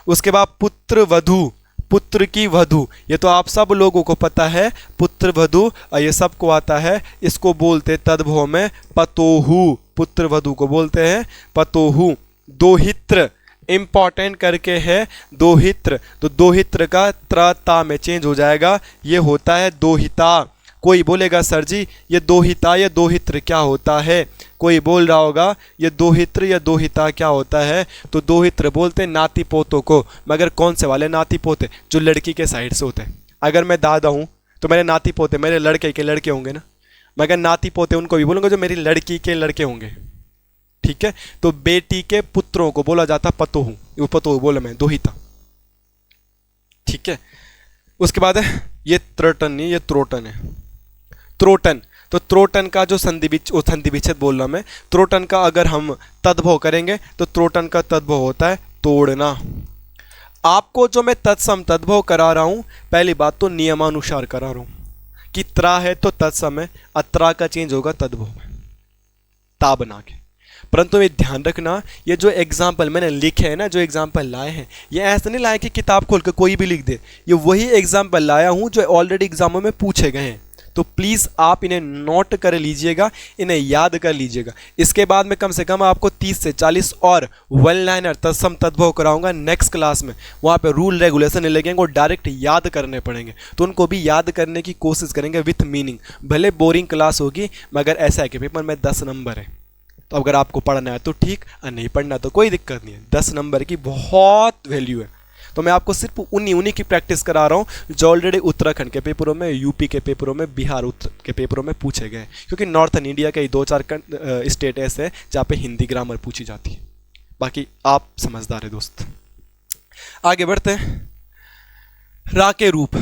उसके बाद पुत्र वधु, पुत्र की वधु, ये तो आप सब लोगों को पता है, पुत्र वधु ये सबको आता है। इसको बोलते तद्भव में पतोहु, पुत्र वधु को बोलते हैं पतोहु। दोहित्र इंपॉर्टेंट करके है दोहित्र, तो दोहित्र का त्रता में चेंज हो जाएगा, ये होता है दोहिता। कोई बोलेगा सर जी ये दोहिता या दोहित्र क्या होता है, कोई बोल रहा होगा ये दोहित्र या दोहिता क्या होता है, तो दोहित्र बोलते हैं नाती पोतों को। मगर कौन से वाले नाती पोते, जो लड़की के साइड से होते हैं। अगर मैं दादा हूँ तो मेरे नाती पोते मेरे लड़के के लड़के होंगे ना, मगर नाती पोते उनको भी बोलूँगा जो मेरी लड़की के लड़के होंगे। ठीक है, तो बेटी के पुत्रों को बोला जाता पतोहू, वो पतोहू बोला मैं दोहिता। ठीक है, उसके बाद है ये त्रटन नहीं ये त्रोटन है, त्रोटन। तो त्रोटन का जो संधि विच्छेद बोल रहा मैं, त्रोटन का अगर हम तद्भव करेंगे तो त्रोटन का तद्भव होता है तोड़ना। आपको जो मैं तत्सम तद्भव करा रहा हूं, पहली बात तो नियमानुसार करा रहा हूं कि त्रा है तो तत्सम है, अत्रा का चेंज होगा तद्भव में ता बना के। परंतु ये ध्यान रखना, ये जो एग्जाम्पल मैंने लिखे हैं ना, जो एग्जाम्पल लाए हैं, ये ऐसा नहीं लाए कि किताब खोल के कोई भी लिख दे। ये वही एग्जाम्पल लाया हूं जो ऑलरेडी एग्जामों में पूछे गए हैं। तो प्लीज़ आप इन्हें नोट कर लीजिएगा, इन्हें याद कर लीजिएगा। इसके बाद में कम से कम आपको 30 से 40 और वन लाइनर तत्सम तद्भव कराऊंगा नेक्स्ट क्लास में। वहाँ पे रूल रेगुलेशन लगेंगे और डायरेक्ट याद करने पड़ेंगे, तो उनको भी याद करने की कोशिश करेंगे विथ मीनिंग। भले बोरिंग क्लास होगी मगर ऐसा है कि पेपर में 10 नंबर है, तो अगर आपको पढ़ना है तो ठीक, और नहीं पढ़ना तो कोई दिक्कत नहीं है। 10 नंबर की बहुत वैल्यू है। तो मैं आपको सिर्फ उन्हीं की प्रैक्टिस करा रहा हूँ जो ऑलरेडी उत्तराखंड के पेपरों में, यूपी के पेपरों में, बिहार के पेपरों में पूछे गए। क्योंकि नॉर्थन इंडिया के 2-4 स्टेट ऐसे हैं जहाँ पे हिंदी ग्रामर पूछी जाती है। बाकी आप समझदार है दोस्त। आगे बढ़ते हैं। रा के रूप,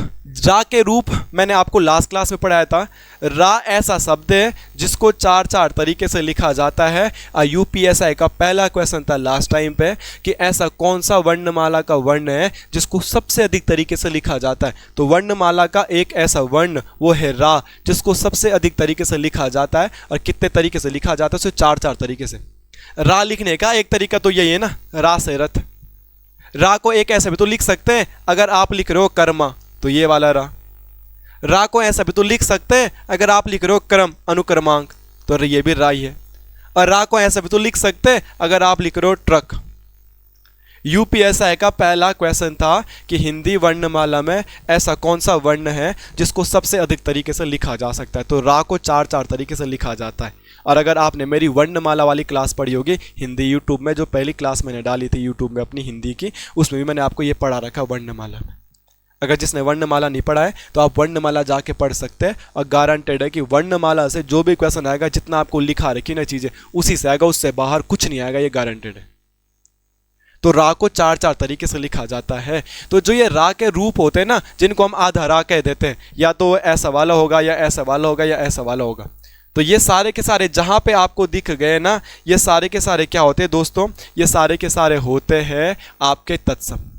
रा के रूप मैंने आपको लास्ट क्लास में पढ़ाया था। रा ऐसा शब्द है जिसको 4 तरीके से लिखा जाता है। यूपीएसआई का पहला क्वेश्चन था लास्ट टाइम पे कि ऐसा कौन सा वर्णमाला का वर्ण है जिसको सबसे अधिक तरीके से लिखा जाता है। तो वर्णमाला का एक ऐसा वर्ण वो है रा, जिसको सबसे अधिक तरीके से लिखा जाता है। और कितने तरीके से लिखा जाता है, उसे 4 तरीके से। रा लिखने का एक तरीका तो यही है ना, रा से रथ। रा को एक ऐसा भी तो लिख सकते हैं, अगर आप लिख रहे हो कर्मा तो ये वाला रा। रा को ऐसा भी तो लिख सकते हैं अगर आप लिख रहे हो क्रम अनुक्रमांक, तो ये भी रा ही है। और रा को ऐसा भी तो लिख सकते हैं अगर आप लिख रहे हो ट्रक। यूपीएसआई का पहला क्वेश्चन था कि हिंदी वर्णमाला में ऐसा कौन सा वर्ण है जिसको सबसे अधिक तरीके से लिखा जा सकता है। तो रा को चार चार तरीके से लिखा जाता है। और अगर आपने मेरी वर्णमाला वाली क्लास पढ़ी होगी हिंदी यूट्यूब में, जो पहली क्लास मैंने डाली थी यूट्यूब में अपनी हिंदी की, उसमें भी मैंने आपको ये पढ़ा रखा वर्णमाला में। अगर जिसने वर्णमाला नहीं पढ़ा है तो आप वर्णमाला जाके पढ़ सकते हैं, और गारंटेड है कि वर्णमाला से जो भी क्वेश्चन आएगा, जितना आपको लिखा रखी ना चीज़ें, उसी से आएगा, उससे बाहर कुछ नहीं आएगा, ये गारंटेड है। तो रा को चार चार तरीके से लिखा जाता है। तो जो ये रा के रूप होते हैं ना, जिनको हम आधा रा कह देते हैं, या तो ऐसा वाला होगा या ऐसा वाला होगा या ऐसा वाला होगा, तो ये सारे के सारे जहां पे आपको दिख गए ना, ये सारे के सारे क्या होते हैं दोस्तों, ये सारे के सारे होते हैं आपके तत्सम।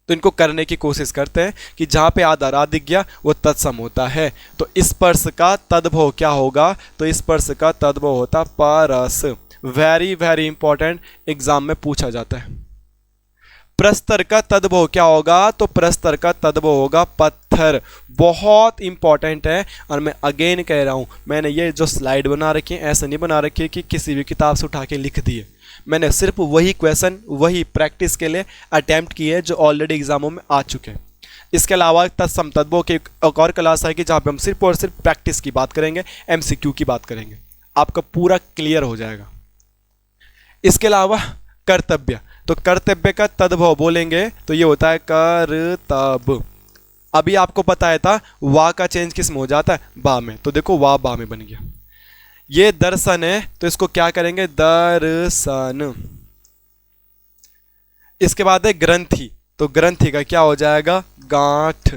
तो इनको करने की कोशिश करते हैं कि जहां पे आधा रा दिख गया वो तत्सम होता है। तो स्पर्श का तद्भव क्या होगा, तो स्पर्श का तद्भव होता परस। वेरी वेरी इंपॉर्टेंट, एग्जाम में पूछा जाता है। प्रस्तर का तद्भव क्या होगा, तो प्रस्तर का तद्भव होगा पत्थर। बहुत इंपॉर्टेंट है, और मैं अगेन कह रहा हूं, मैंने ये जो स्लाइड बना रखी है ऐसे नहीं बना रखी है कि किसी भी किताब से उठा के लिख दिए। मैंने सिर्फ वही क्वेश्चन, वही प्रैक्टिस के लिए अटेम्प्ट किए हैं जो ऑलरेडी एग्जामों में आ चुके हैं। इसके अलावा तत्सम तद्भव की एक और क्लास आएगी जहाँ पे हम सिर्फ और सिर्फ प्रैक्टिस की बात करेंगे, एमसीक्यू की बात करेंगे, आपका पूरा क्लियर हो जाएगा। इसके अलावा कर्तव्य, तो कर्तव्य का तद्भव बोलेंगे तो ये होता है करतब। अभी आपको बताया था वा का चेंज किस में हो जाता है, बा में, तो देखो वा बा में बन गया। ये दर्शन है तो इसको क्या करेंगे, दर्शन। इसके बाद है ग्रंथि, तो ग्रंथि का क्या हो जाएगा, गांठ।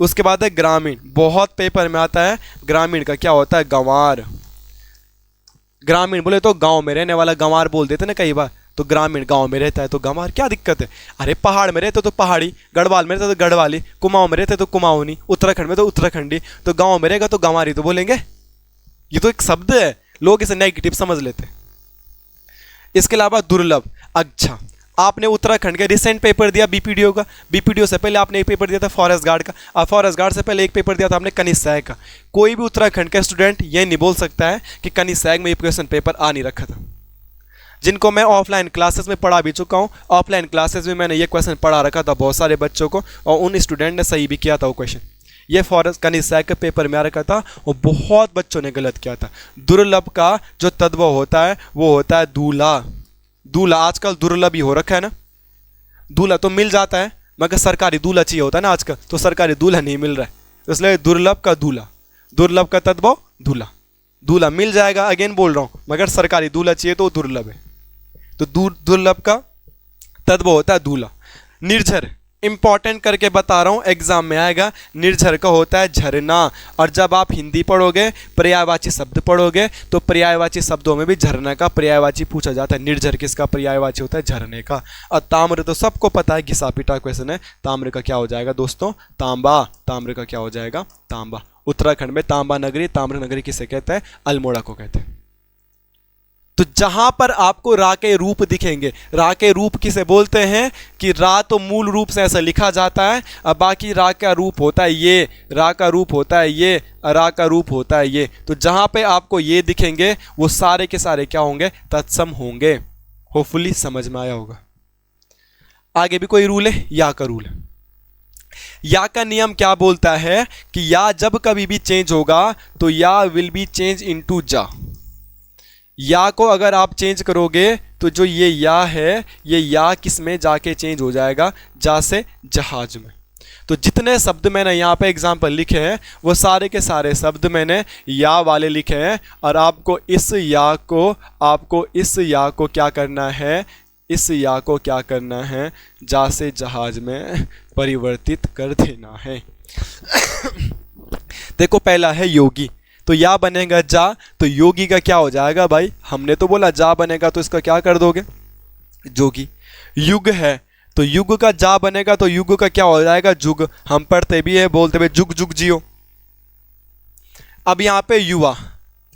उसके बाद है ग्रामीण, बहुत पेपर में आता है, ग्रामीण का क्या होता है, गंवार। ग्रामीण बोले तो गांव में रहने वाला, गंवार बोल देते ना कई बार, तो ग्रामीण गांव में रहता है तो गंवार, क्या दिक्कत है। अरे पहाड़ में रहते तो पहाड़ी, गढ़वाल में रहते तो गढ़वाली, कुमाऊं में रहते तो कुमाऊनी, उत्तराखंड में तो उत्तराखंडी, तो गांव में रहेगा तो गंवारी तो बोलेंगे। ये तो एक शब्द है, लोग इसे नेगेटिव समझ लेते हैं। इसके अलावा दुर्लभ। अच्छा, आपने उत्तराखंड के रिसेंट पेपर दिया बीपीडीओ का, बीपीडीओ से पहले आपने एक पेपर दिया था फॉरेस्ट गार्ड का, और फॉरेस्ट गार्ड से पहले एक पेपर दिया था आपने कनिष्ठ सहायक का। कोई भी उत्तराखंड का स्टूडेंट ये नहीं बोल सकता है कि कनिष्ठ सहायक में ये क्वेश्चन पेपर आ नहीं रखा था। जिनको मैं ऑफलाइन क्लासेस में पढ़ा भी चुका हूँ, ऑफलाइन क्लासेस में मैंने ये क्वेश्चन पढ़ा रखा था बहुत सारे बच्चों को, और उन स्टूडेंट ने सही भी किया था वो क्वेश्चन। ये फॉरेस्ट कनिष्ठ सहायक के पेपर में आ रखा था, और बहुत बच्चों ने गलत किया था। दुर्लभ का जो तद्भव होता है वो होता है दूल्हा। दूल्हा आजकल दुर्लभ ही हो रखा है ना, दूल्हा तो मिल जाता है मगर सरकारी दूल्हा चाहिए होता है ना आजकल, तो सरकारी दूल्हा नहीं मिल रहा है, तो इसलिए दुर्लभ का दूल्हा, दुर्लभ का तद्भव दूल्हा। दूल्हा मिल जाएगा, अगेन बोल रहा हूं, मगर सरकारी दूल्हा चाहिए तो दुर्लभ है, तो दुर्लभ का तद्भव होता है दूल्हा। निर्झर, इंपॉर्टेंट करके बता रहा हूं, एग्जाम में आएगा। निर्झर का होता है झरना। और जब आप हिंदी पढ़ोगे, पर्यायवाची शब्द पढ़ोगे, तो पर्यायवाची शब्दों में भी झरना का पर्यायवाची पूछा जाता है। निर्झर किसका पर्यायवाची होता है, झरने का। और ताम्र तो सबको पता है, घिसा पिटा क्वेश्चन है। ताम्र का क्या हो जाएगा दोस्तों, तांबा। ताम्र का क्या हो जाएगा, तांबा। उत्तराखंड में तांबा नगरी, ताम्र नगरी किसे कहते हैं, अल्मोड़ा को कहते हैं। तो जहां पर आपको रा के रूप दिखेंगे, रा के रूप किसे बोलते हैं, कि रा तो मूल रूप से ऐसा लिखा जाता है, अब बाकी रा का रूप होता है ये, रा का रूप होता है ये, रा का रूप होता है ये। तो जहां पे आपको ये दिखेंगे वो सारे के सारे क्या होंगे, तत्सम होंगे। होपफुली समझ में आया होगा। आगे भी कोई रूल है, या का रूल है। या का नियम क्या बोलता है कि या जब कभी भी चेंज होगा तो या विल बी चेंज इनटू जा। या को अगर आप चेंज करोगे तो जो ये या है, ये या किस में जाके चेंज हो जाएगा, जा से जहाज में। तो जितने शब्द मैंने यहाँ पे एग्जाम्पल लिखे हैं वो सारे के सारे शब्द मैंने या वाले लिखे हैं, और आपको इस या को क्या करना है, इस या को क्या करना है, जा से जहाज में परिवर्तित कर देना है। देखो पहला है योगी, तो या बनेगा जा, तो योगी का क्या हो जाएगा भाई, हमने तो बोला जा बनेगा तो इसका क्या कर दोगे, जोगी। युग है तो युग का जा बनेगा तो युग का क्या हो जाएगा, जुग। हम पढ़ते भी है, बोलते भी जुग जुग जियो। अब यहाँ पे युवा,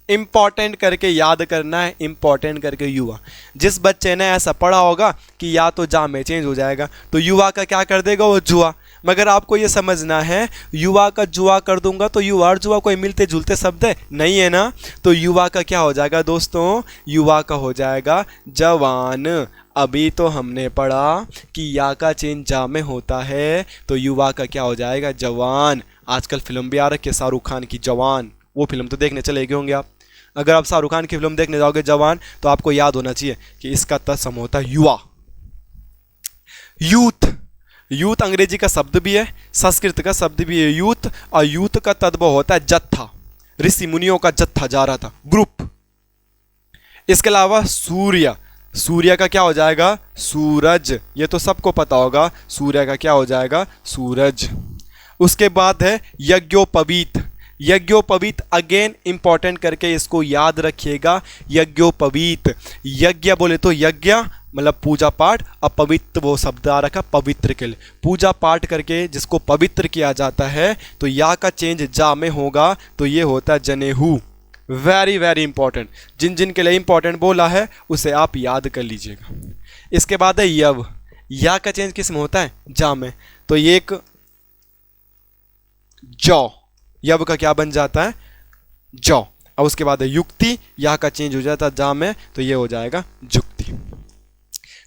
इंपॉर्टेंट करके याद करना है, इंपॉर्टेंट करके युवा। जिस बच्चे ने ऐसा पढ़ा होगा कि या तो जा में चेंज हो जाएगा, तो युवा का क्या कर देगा वो जुआ। मगर आपको ये समझना है, युवा का जुआ कर दूंगा तो युवा और जुआ कोई मिलते जुलते शब्द है नहीं है ना। तो युवा का क्या हो जाएगा दोस्तों, युवा का हो जाएगा जवान। अभी तो हमने पढ़ा कि या का चेंज जा में होता है, तो युवा का क्या हो जाएगा, जवान। आजकल फिल्म भी आ रखी है शाहरुख खान की जवान, वो फिल्म तो देखने चले गए होंगे आप। अगर आप शाहरुख खान की फिल्म देखने जाओगे जवान, तो आपको याद होना चाहिए कि इसका तत्सम होता है युवा। यूथ, यूथ अंग्रेजी का शब्द भी है, संस्कृत का शब्द भी है यूथ, और यूथ का तद्भव होता है जत्था। ऋषि मुनियों का जत्था जा रहा था, ग्रुप। इसके अलावा सूर्य, सूर्य का क्या हो जाएगा, सूरज। ये तो सबको पता होगा, सूर्य का क्या हो जाएगा, सूरज। उसके बाद है यज्ञोपवीत। यज्ञोपवीत अगेन इंपॉर्टेंट करके इसको याद रखिएगा, यज्ञोपवीत। यज्ञ बोले तो यज्ञ मतलब पूजा पाठ, और पवित्र वो शब्द आ रखा पवित्र के लिए, पूजा पाठ करके जिसको पवित्र किया जाता है। तो या का चेंज जा में होगा, तो ये होता है जनेहू। वेरी वेरी इंपॉर्टेंट, जिन जिन के लिए इंपॉर्टेंट बोला है उसे आप याद कर लीजिएगा। इसके बाद है यव। या का चेंज किस में होता है, जा में, तो ये एक जौ, यव का क्या बन जाता है, जौ। और उसके बाद है युक्ति, या का चेंज हो जाता है जा में, तो ये हो जाएगा जुक्ति।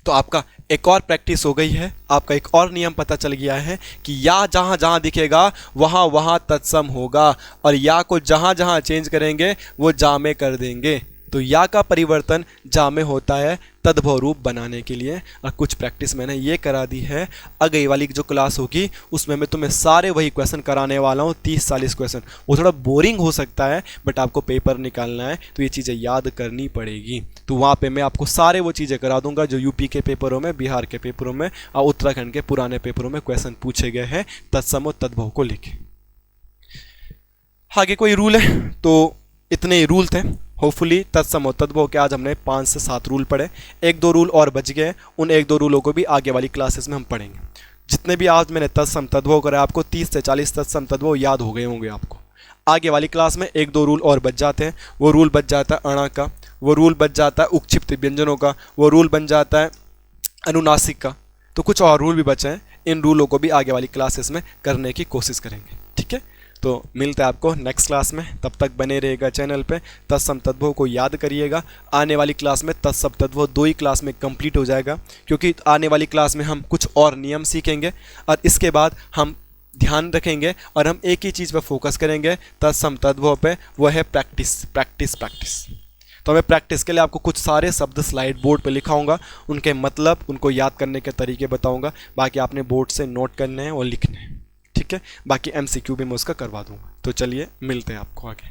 तो आपका एक और प्रैक्टिस हो गई है, आपका एक और नियम पता चल गया है कि या जहां जहां दिखेगा वहां वहां तत्सम होगा, और या को जहां जहां चेंज करेंगे वो जा में कर देंगे। तो या का परिवर्तन जा में होता है तद्भव रूप बनाने के लिए। और कुछ प्रैक्टिस मैंने ये करा दी है, अगली वाली जो क्लास होगी उसमें मैं तुम्हें सारे वही क्वेश्चन कराने वाला हूँ, 30-40 क्वेश्चन। वो थोड़ा बोरिंग हो सकता है, बट आपको पेपर निकालना है तो ये चीज़ें याद करनी पड़ेगी। तो वहाँ पे मैं आपको सारे वो चीज़ें करा दूंगा जो यूपी के पेपरों में, बिहार के पेपरों में और उत्तराखंड के पुराने पेपरों में क्वेश्चन पूछे गए हैं तत्सम और तद्भव को लेके। आगे कोई रूल है तो इतने ही रूल थे। होपफुली तत्सम और तद्भव के आज हमने 5 से 7 रूल पढ़े, 1-2 रूल और बच गए। उन 1-2 रूलों को भी आगे वाली क्लासेस में हम पढ़ेंगे। जितने भी आज मैंने तत्सम तद्भव करा, आपको 30 से 40 तत्सम तद्भव याद हो गए होंगे आपको। आगे वाली क्लास में 1-2 रूल और बच जाते हैं। वो रूल बच जाता है अणा का, वो रूल बच जाता है उक्षिप्त व्यंजनों का, वो रूल बन जाता है अनुनासिक का। तो कुछ और रूल भी बचे हैं, इन रूलों को भी आगे वाली क्लासेस में करने की कोशिश करेंगे। ठीक है, तो मिलते हैं आपको नेक्स्ट क्लास में। तब तक बने रहेगा चैनल पे। तत्सम तद्भव को याद करिएगा। आने वाली क्लास में तत्सम तद्भव 2 ही क्लास में कंप्लीट हो जाएगा, क्योंकि आने वाली क्लास में हम कुछ और नियम सीखेंगे और इसके बाद हम ध्यान रखेंगे और हम एक ही चीज़ पर फोकस करेंगे तत्सम तद्भव पे, वो है प्रैक्टिस प्रैक्टिस प्रैक्टिस। तो मैं प्रैक्टिस के लिए आपको कुछ सारे शब्द स्लाइड बोर्ड पे लिखाऊंगा, उनके मतलब, उनको याद करने के तरीके बताऊंगा। बाकी आपने बोर्ड से नोट करने हैं और लिखने हैं। ठीक है, बाकी MCQ भी मैं उसका करवा दूंगा। तो चलिए मिलते हैं आपको आगे।